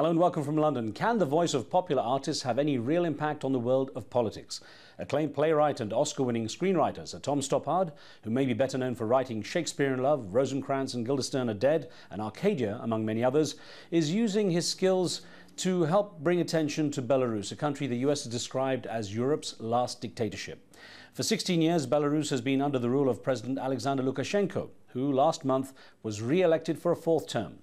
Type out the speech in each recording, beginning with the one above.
Hello and welcome from London. Can the voice of popular artists have any real impact on the world of politics? Acclaimed playwright and Oscar-winning screenwriter Sir Tom Stoppard, who may be better known for writing Shakespeare in Love, Rosencrantz and Guildenstern Are Dead, and Arcadia, among many others, is using his skills to help bring attention to Belarus, a country the US has described as Europe's last dictatorship. For 16 years, Belarus has been under the rule of President Alexander Lukashenko, who last month was re-elected for a fourth term.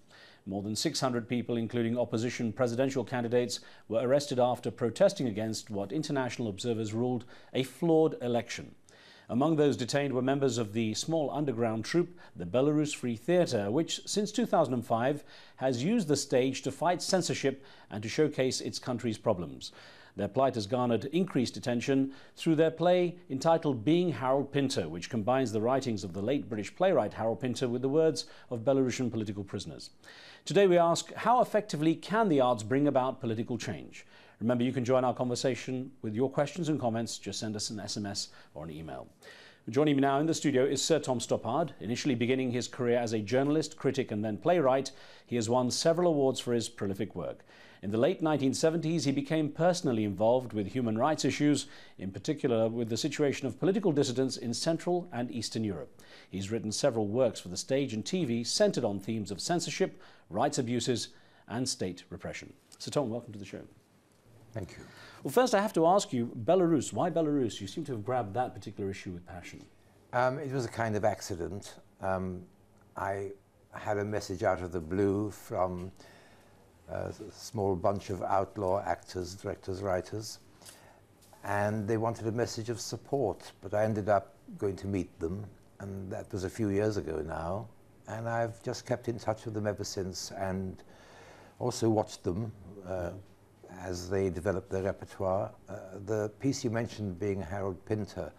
More than 600 people, including opposition presidential candidates, were arrested after protesting against what international observers ruled a flawed election. Among those detained were members of the small underground troupe, the Belarus Free Theatre, which since 2005 has used the stage to fight censorship and to showcase its country's problems. Their plight has garnered increased attention through their play entitled Being Harold Pinter, which combines the writings of the late British playwright Harold Pinter with the words of Belarusian political prisoners. Today we ask, how effectively can the arts bring about political change? Remember, you can join our conversation with your questions and comments. Just send us an SMS or an email. Joining me now in the studio is Sir Tom Stoppard. Initially beginning his career as a journalist, critic and then playwright, he has won several awards for his prolific work. In the late 1970s, he became personally involved with human rights issues, in particular with the situation of political dissidents in Central and Eastern Europe. He's written several works for the stage and TV centered on themes of censorship, rights abuses and state repression. Sir Tom, welcome to the show. Thank you. Well, first I have to ask you, Belarus. Why Belarus? You seem to have grabbed that particular issue with passion. It was a kind of accident. I had a message out of the blue from a small bunch of outlaw actors, directors, writers, and they wanted a message of support, but I ended up going to meet them, and that was a few years ago now, and I've just kept in touch with them ever since and also watched them as they developed their repertoire. The piece you mentioned, Being Harold Pinter,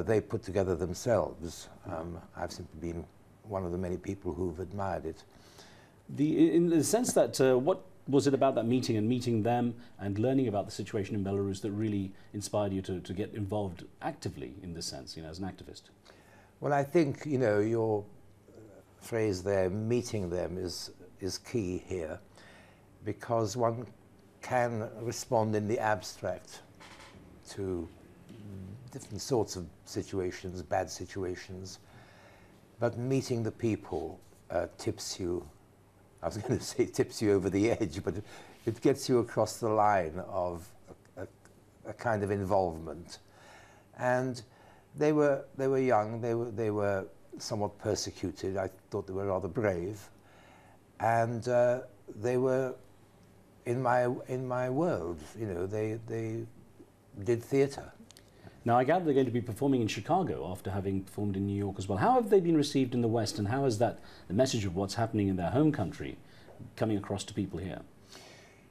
they put together themselves. I've simply been one of the many people who've admired it. In the sense that, what was it about that meeting and meeting them and learning about the situation in Belarus that really inspired you to get involved actively in this sense, as an activist? Well, I think, your phrase there, meeting them, is key here, because one can respond in the abstract to different sorts of situations, bad situations, but meeting the people tips you, I was going to say tips you over the edge, but it gets you across the line of a kind of involvement. And they were young, they were somewhat persecuted. I thought they were rather brave, and they were in my world. They did theatre. Now, I gather they're going to be performing in Chicago after having performed in New York as well. How have they been received in the West, and how is that the message of what's happening in their home country coming across to people here?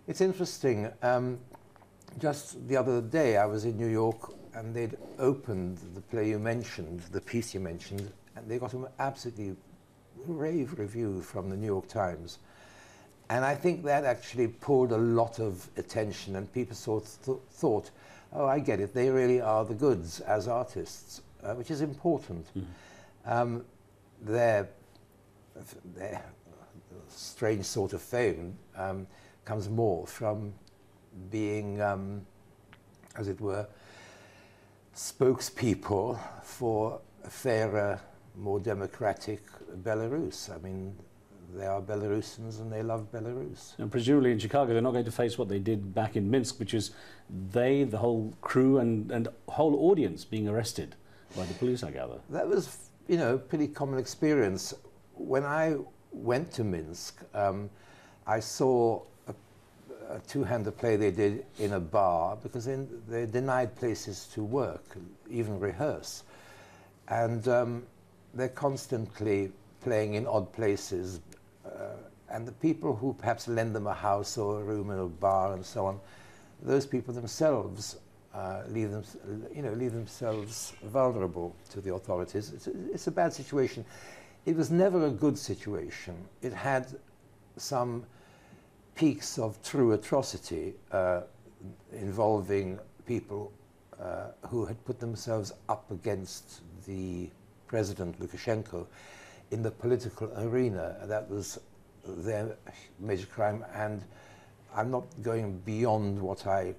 It's interesting. Just the other day, I was in New York, and they'd opened the play you mentioned, the piece you mentioned, and they got an absolutely rave review from the New York Times. And I think that actually pulled a lot of attention, and people thought, oh, I get it, they really are the goods as artists, which is important. Mm-hmm. Their strange sort of fame comes more from being, as it were, spokespeople for a fairer, more democratic Belarus. I mean, they are Belarusians and they love Belarus. And presumably in Chicago they're not going to face what they did back in Minsk, which is the whole crew and whole audience being arrested by the police, I gather. That was, a pretty common experience. When I went to Minsk, I saw a two-hander play they did in a bar, because they denied places to work, even rehearse. And they're constantly playing in odd places, and the people who perhaps lend them a house or a room in a bar and so on, those people themselves leave themselves vulnerable to the authorities. It's a bad situation. It was never a good situation. It had some peaks of true atrocity involving people who had put themselves up against the President Lukashenko in the political arena. That was their major crime, and I'm not going beyond what I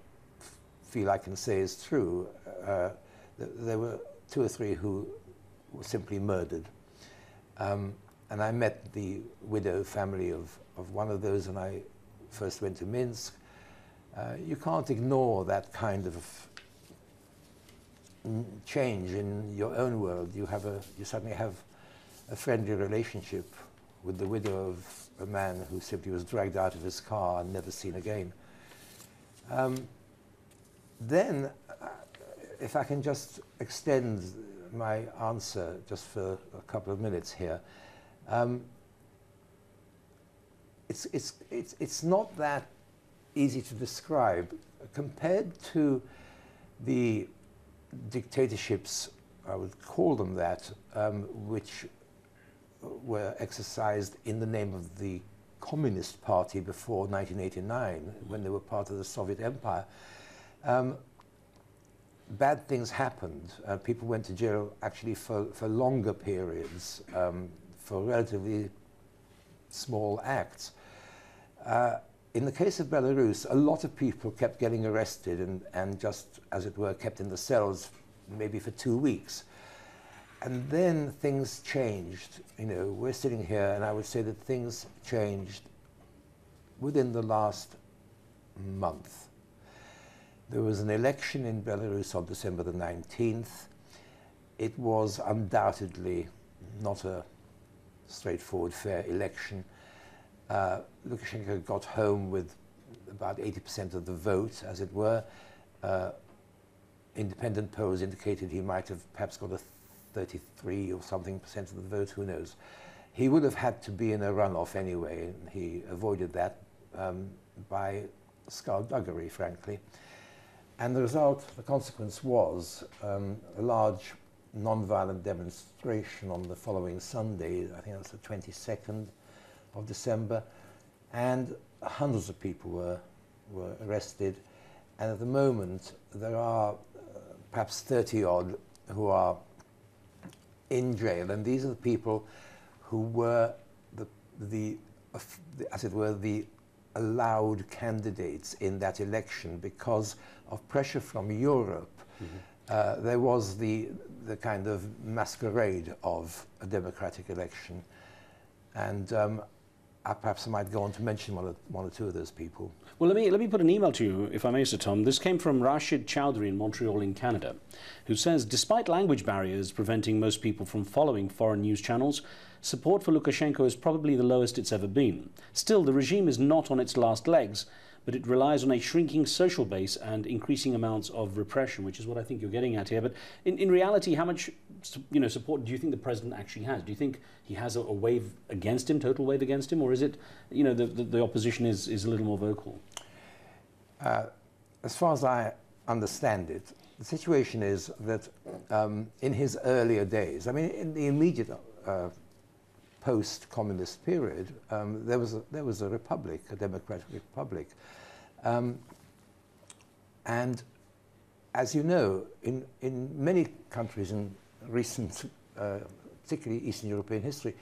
feel I can say is true. There were 2 or 3 who were simply murdered. And I met the widow family of one of those when I first went to Minsk. You can't ignore that kind of change in your own world. You suddenly have a friendly relationship with the widow of a man who simply was dragged out of his car and never seen again. Then, if I can just extend my answer just for a couple of minutes here, it's not that easy to describe compared to the dictatorships, I would call them that, which were exercised in the name of the Communist Party before 1989, when they were part of the Soviet Empire. Bad things happened. People went to jail actually for longer periods, for relatively small acts. In the case of Belarus, a lot of people kept getting arrested and just, as it were, kept in the cells maybe for 2 weeks. And then things changed. You know, we're sitting here, and I would say that things changed within the last month. There was an election in Belarus on December the 19th. It was undoubtedly not a straightforward, fair election. Lukashenko got home with about 80% of the vote, as it were. Independent polls indicated he might have perhaps got a 33 or something percent of the vote, who knows. He would have had to be in a runoff anyway, and he avoided that by skullduggery, frankly. And the result, the consequence was a large non-violent demonstration on the following Sunday, I think that's the 22nd of December, and hundreds of people were arrested. And at the moment, there are perhaps 30 odd who are in jail, and these are the people who were as it were, the allowed candidates in that election because of pressure from Europe. Mm-hmm. There was the kind of masquerade of a democratic election, and perhaps I might go on to mention one or two of those people. Well, let me put an email to you, if I may, Sir Tom. This came from Rashid Chowdhury in Montreal in Canada, who says, despite language barriers preventing most people from following foreign news channels, support for Lukashenko is probably the lowest it's ever been. Still, the regime is not on its last legs, but it relies on a shrinking social base and increasing amounts of repression, which is what I think you're getting at here. But in reality, how much support do you think the president actually has? Do you think he has a wave against him, total wave against him, or is it, the opposition is a little more vocal? As far as I understand it, the situation is that in his earlier days, I mean, in the immediate post-communist period, there was a republic, a democratic republic. And as you know, in many countries in recent, particularly Eastern European history,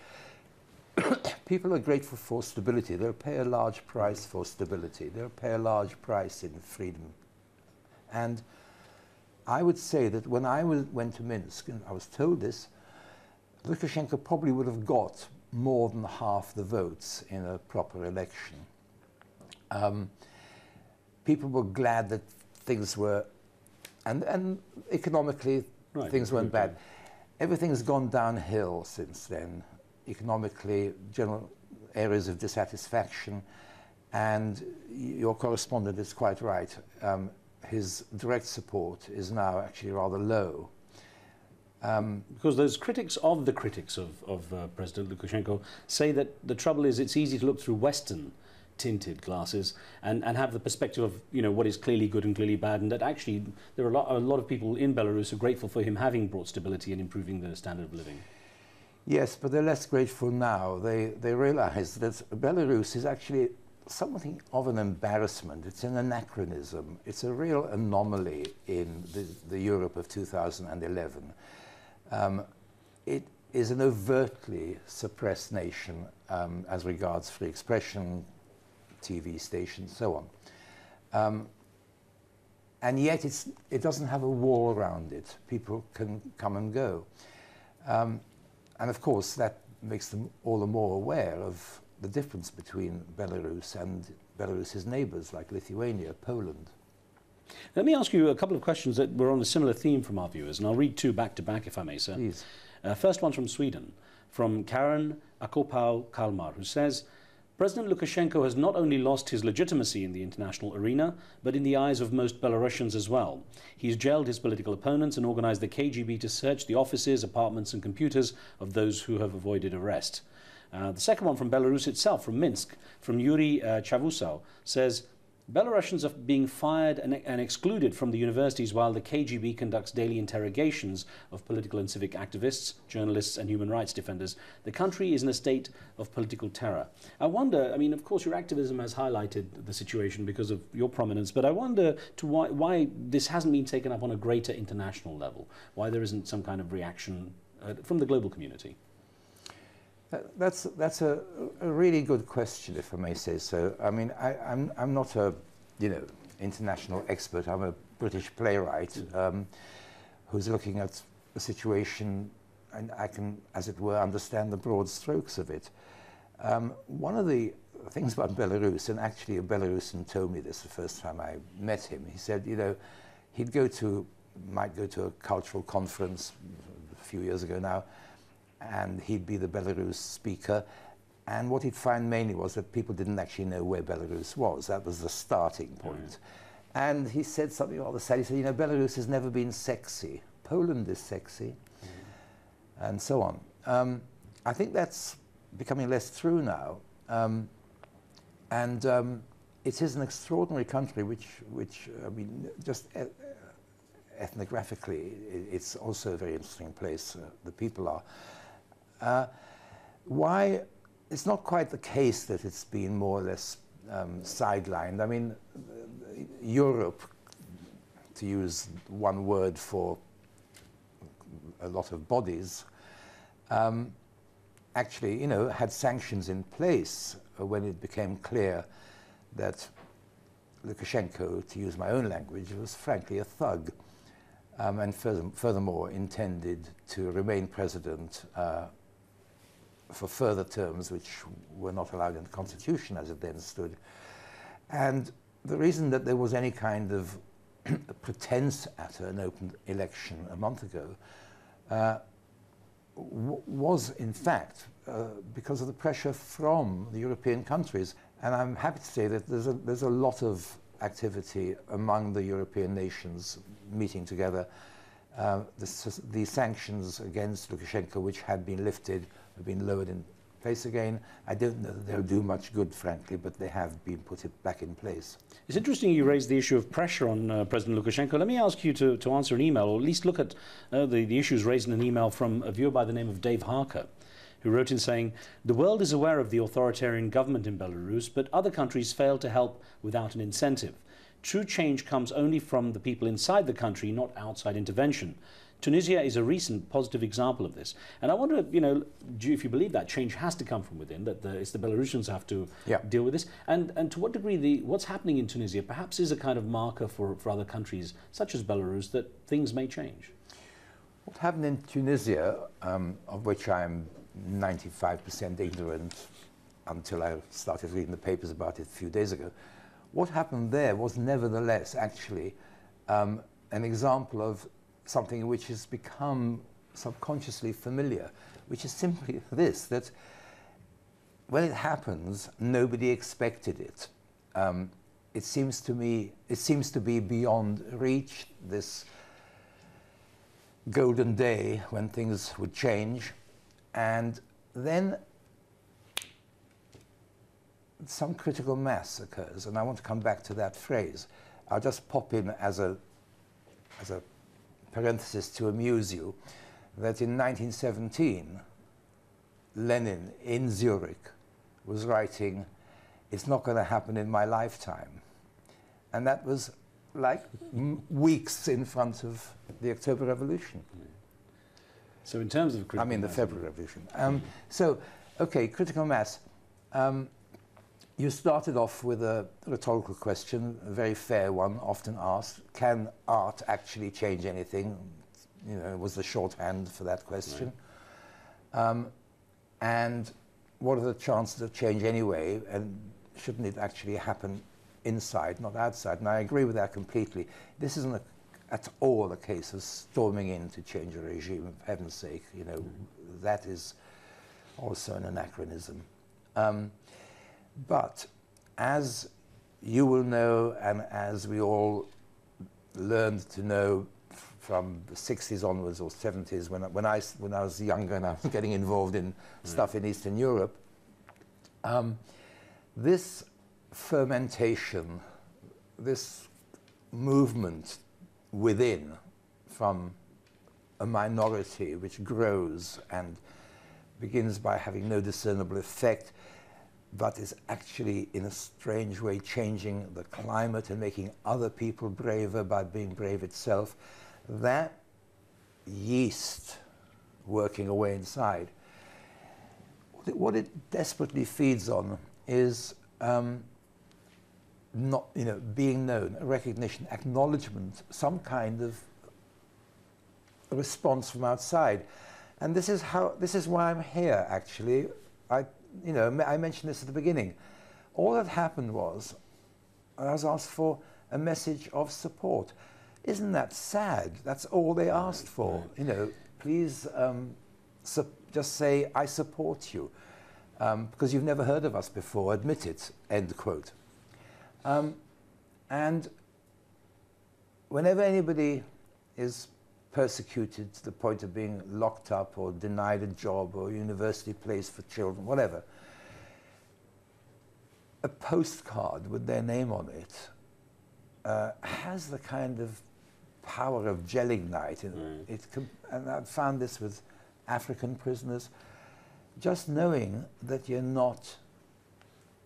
people are grateful for stability. They'll pay a large price for stability. They'll pay a large price in freedom. And I would say that when I went to Minsk, and I was told this, Lukashenko probably would have got more than half the votes in a proper election. People were glad that things were, and economically things weren't bad. Everything's gone downhill since then. Economically, general areas of dissatisfaction, and your correspondent is quite right. His direct support is now actually rather low. Because those critics of the critics of President Lukashenko say that the trouble is it's easy to look through Western tinted glasses and have the perspective of what is clearly good and clearly bad, and that actually there are a lot of people in Belarus who are grateful for him having brought stability and improving their standard of living. Yes, but they're less grateful now. They realize that Belarus is actually something of an embarrassment. It's an anachronism. It's a real anomaly in the Europe of 2011. It is an overtly suppressed nation as regards free expression, TV stations, so on. And yet it doesn't have a wall around it. People can come and go. And of course, that makes them all the more aware of the difference between Belarus and Belarus's neighbors, like Lithuania, Poland. Let me ask you a couple of questions that were on a similar theme from our viewers, and I'll read two back to back, if I may, sir. Please. First one from Sweden, from Karen Akopau Kalmar, who says, President Lukashenko has not only lost his legitimacy in the international arena, but in the eyes of most Belarusians as well. He's jailed his political opponents and organized the KGB to search the offices, apartments and computers of those who have avoided arrest. The second one from Belarus itself, from Minsk, from Yuri Chavusau, says, Belarusians are being fired and excluded from the universities while the KGB conducts daily interrogations of political and civic activists, journalists and human rights defenders. The country is in a state of political terror. I wonder, I mean, of course, your activism has highlighted the situation because of your prominence, but I wonder why this hasn't been taken up on a greater international level, why there isn't some kind of reaction from the global community. That's a really good question, if I may say so. I mean, I'm not a, international expert. I'm a British playwright who's looking at a situation, and I can, as it were, understand the broad strokes of it. One of the things about Belarus, and actually a Belarusian told me this the first time I met him. He said, he'd might go to a cultural conference a few years ago now, and he'd be the Belarus speaker. And what he'd find mainly was that people didn't actually know where Belarus was. That was the starting point. And he said something rather sad. He said, Belarus has never been sexy. Poland is sexy, and so on. I think that's becoming less true now. It is an extraordinary country, which I mean, just ethnographically, it's also a very interesting place. The people are. Why? It's not quite the case that it's been more or less sidelined. I mean, Europe, to use one word for a lot of bodies, actually, had sanctions in place when it became clear that Lukashenko, to use my own language, was frankly a thug, and furthermore intended to remain president for further terms which were not allowed in the constitution as it then stood. And the reason that there was any kind of pretense at an open election a month ago was in fact because of the pressure from the European countries. And I'm happy to say that there's a lot of activity among the European nations meeting together. The sanctions against Lukashenko, which had been lifted, have been lowered in place again. I don't know that they'll do much good, frankly, but they have been put back in place. It's interesting you raised the issue of pressure on President Lukashenko. Let me ask you to answer an email, or at least look at the issues raised in an email from a viewer by the name of Dave Harker, who wrote in saying, the world is aware of the authoritarian government in Belarus, but other countries fail to help without an incentive. True change comes only from the people inside the country, not outside intervention. Tunisia is a recent positive example of this. And I wonder, if you believe that change has to come from within, that it's the Belarusians who have to deal with this, and to what degree what's happening in Tunisia perhaps is a kind of marker for other countries, such as Belarus, that things may change. What happened in Tunisia, of which I'm 95% ignorant until I started reading the papers about it a few days ago, what happened there was nevertheless actually an example of something which has become subconsciously familiar, which is simply this, that when it happens, nobody expected it. It seems to be beyond reach, this golden day when things would change, and then some critical mass occurs, and I want to come back to that phrase. I'll just pop in as a parenthesis to amuse you, that in 1917, Lenin in Zurich was writing, "It's not going to happen in my lifetime." And that was like weeks in front of the October Revolution. So in terms of critical the February Revolution. So, okay, critical mass. You started off with a rhetorical question, a very fair one, often asked. Can art actually change anything? You know, was the shorthand for that question. Right. And what are the chances of change anyway? And shouldn't it actually happen inside, not outside? And I agree with that completely. This isn't at all a case of storming in to change a regime, for heaven's sake. You know, that is also an anachronism. But as you will know, and as we all learned to know from the 60s onwards or 70s, when I was younger and I was getting involved in stuff in Eastern Europe, this fermentation, this movement within from a minority which grows and begins by having no discernible effect, but is actually in a strange way changing the climate and making other people braver by being brave itself, that yeast working away inside, what it desperately feeds on is not, you know, being known, recognition, acknowledgement, some kind of response from outside. And this is why I'm here, actually. You know, I mentioned this at the beginning. All that happened was I was asked for a message of support. Isn't that sad? That's all they asked for. You know, please just say, I support you, because you've never heard of us before, admit it, end quote. And whenever anybody is persecuted to the point of being locked up or denied a job or a university place for children, whatever, a postcard with their name on it has the kind of power of gelignite. And I've found this with African prisoners. Just knowing that you're not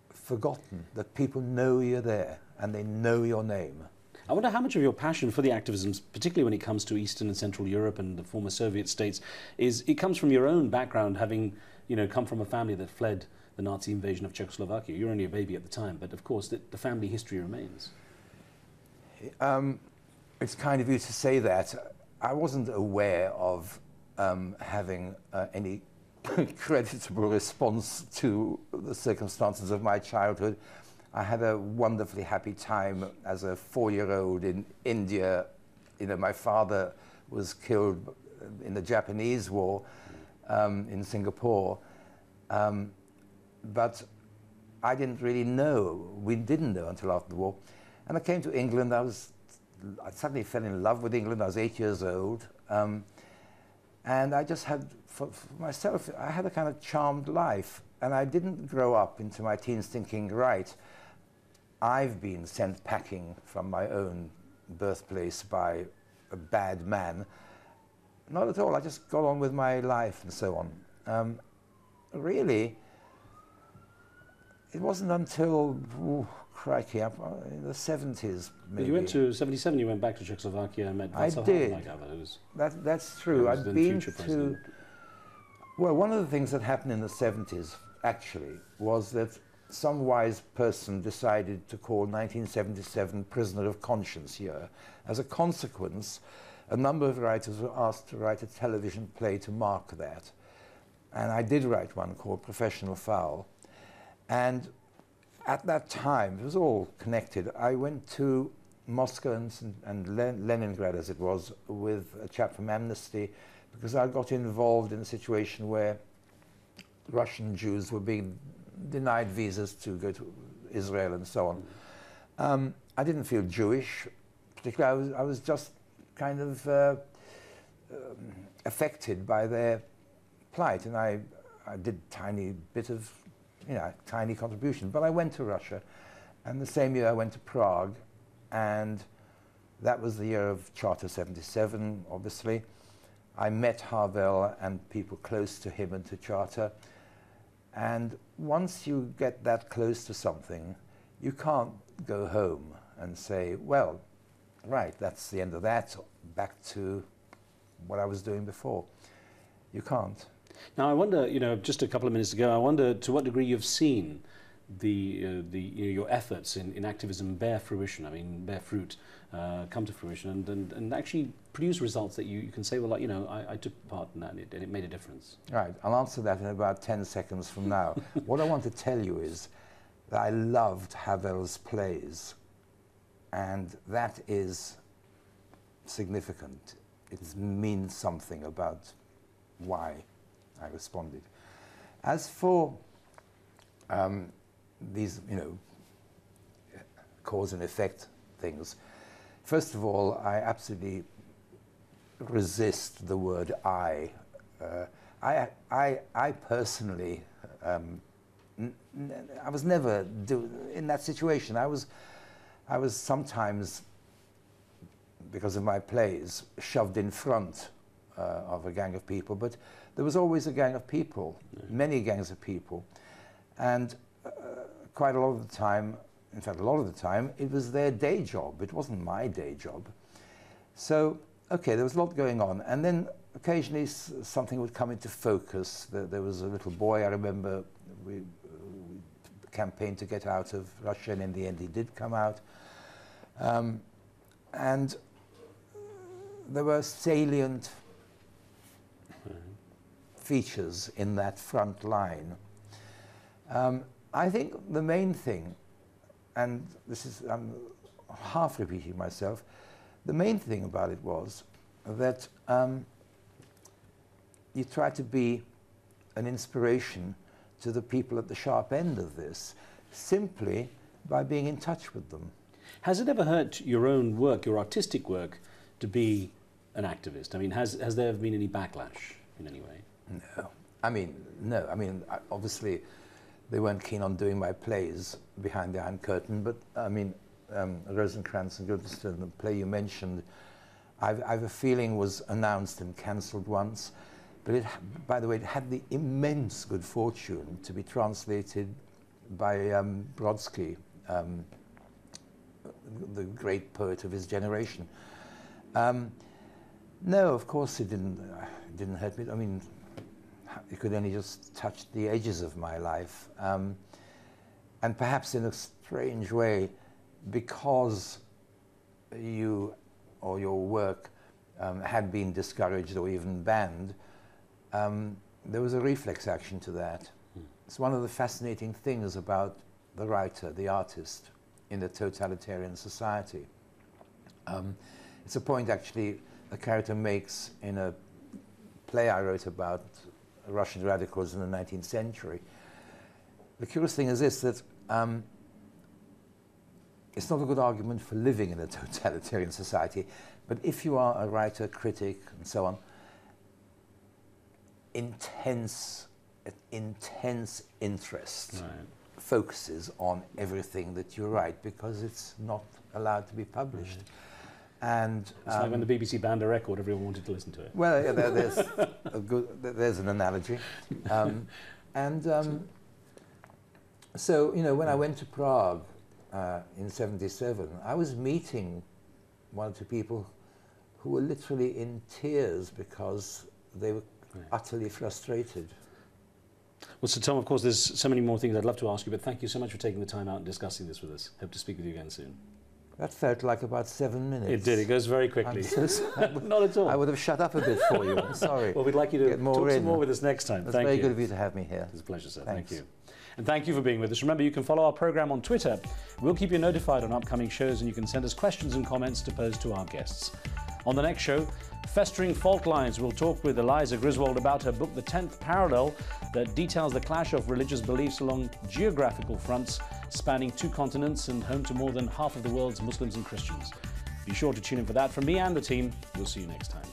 forgotten, that people know you're there and they know your name. I wonder how much of your passion for the activism, particularly when it comes to Eastern and Central Europe and the former Soviet states, it comes from your own background, having, you know, come from a family that fled the Nazi invasion of Czechoslovakia. You're only a baby at the time, but of course the family history remains. It's kind of you to say that. I wasn't aware of having any creditable response to the circumstances of my childhood. I had a wonderfully happy time as a 4-year-old in India. You know, my father was killed in the Japanese war in Singapore. But I didn't really know. We didn't know until after the war. And I came to England. I suddenly fell in love with England. I was 8 years old. And I just had, for myself, I had a kind of charmed life. And I didn't grow up into my teens thinking, right, I've been sent packing from my own birthplace by a bad man. Not at all. I just got on with my life and so on. Really, it wasn't until, crikey, in the 70s, maybe. You went to 77, you went back to Czechoslovakia and met Václav Havel. I did. That's true. I'd been to... Well, one of the things that happened in the 70s, actually, was that some wise person decided to call 1977 Prisoner of Conscience year. As a consequence, a number of writers were asked to write a television play to mark that. And I did write one called Professional Foul. And at that time, it was all connected. I went to Moscow and Leningrad, as it was, with a chap from Amnesty, because I got involved in a situation where Russian Jews were being denied visas to go to Israel and so on. I didn't feel Jewish, particularly. I was just kind of affected by their plight, and I did tiny bit of, tiny contribution. But I went to Russia, and the same year I went to Prague, and that was the year of Charter 77, obviously. I met Havel and people close to him and to Charter. And once you get that close to something, you can't go home and say, well, right, that's the end of that, back to what I was doing before. You can't. Now, I wonder, just a couple of minutes ago, I wonder to what degree you've seen your efforts in activism bear fruition. I mean, bear fruit, come to fruition, and actually produce results that you can say, well, like, you know, I took part in that, and it made a difference. Right. I'll answer that in about 10 seconds from now. What I want to tell you is that I loved Havel's plays, and that is significant. It means something about why I responded. As for these, you know, cause and effect things, first of all, I absolutely resist the word I. I personally, I was never in that situation. I was sometimes, because of my plays, shoved in front of a gang of people, but there was always a gang of people, many gangs of people, and quite a lot of the time, in fact a lot of the time, it was their day job. It wasn't my day job. So, okay, there was a lot going on, and then occasionally something would come into focus. There was a little boy, I remember, we campaigned to get out of Russia, and in the end he did come out. And there were salient features in that front line. I think the main thing, and this is, I'm half repeating myself, the main thing about it was that you try to be an inspiration to the people at the sharp end of this, simply by being in touch with them. Has it ever hurt your own work, your artistic work, to be an activist? I mean, has there been any backlash in any way? No. I mean, no. I mean, obviously, they weren't keen on doing my plays behind the Iron Curtain, but, I mean, Rosencrantz and Guildenstern, the play you mentioned, I have a feeling was announced and cancelled once, but it, by the way, it had the immense good fortune to be translated by Brodsky, the great poet of his generation. No, of course it didn't hurt me. I mean, it could only just touch the edges of my life. And perhaps in a strange way, because you or your work had been discouraged or even banned, there was a reflex action to that. It's one of the fascinating things about the writer, the artist, in a totalitarian society. It's a point, actually, a character makes in a play I wrote about Russian radicals in the 19th century. The curious thing is this, that it's not a good argument for living in a totalitarian society, but if you are a writer, critic, and so on, intense interest focuses on everything that you write, because it's not allowed to be published. And it's like when the BBC banned a record, everyone wanted to listen to it. Well, yeah, there's an analogy. So, you know, when I went to Prague in '77, I was meeting one or two people who were literally in tears because they were utterly frustrated. Well, so Tom, of course, there's so many more things I'd love to ask you, but thank you so much for taking the time out and discussing this with us. Hope to speak with you again soon. That felt like about 7 minutes. It did. It goes very quickly. I'm so sorry. Not at all. I would have shut up a bit for you. I'm sorry. Well, we'd like you to talk some more with us next time. It's very good of you to have me here. It's a pleasure, sir. Thanks. Thank you. And thank you for being with us. Remember, you can follow our program on Twitter. We'll keep you notified on upcoming shows, and you can send us questions and comments to pose to our guests. On the next show, Festering Fault Lines, we'll talk with Eliza Griswold about her book, The 10th Parallel, that details the clash of religious beliefs along geographical fronts spanning 2 continents and home to more than half of the world's Muslims and Christians. Be sure to tune in for that. From me and the team, we'll see you next time.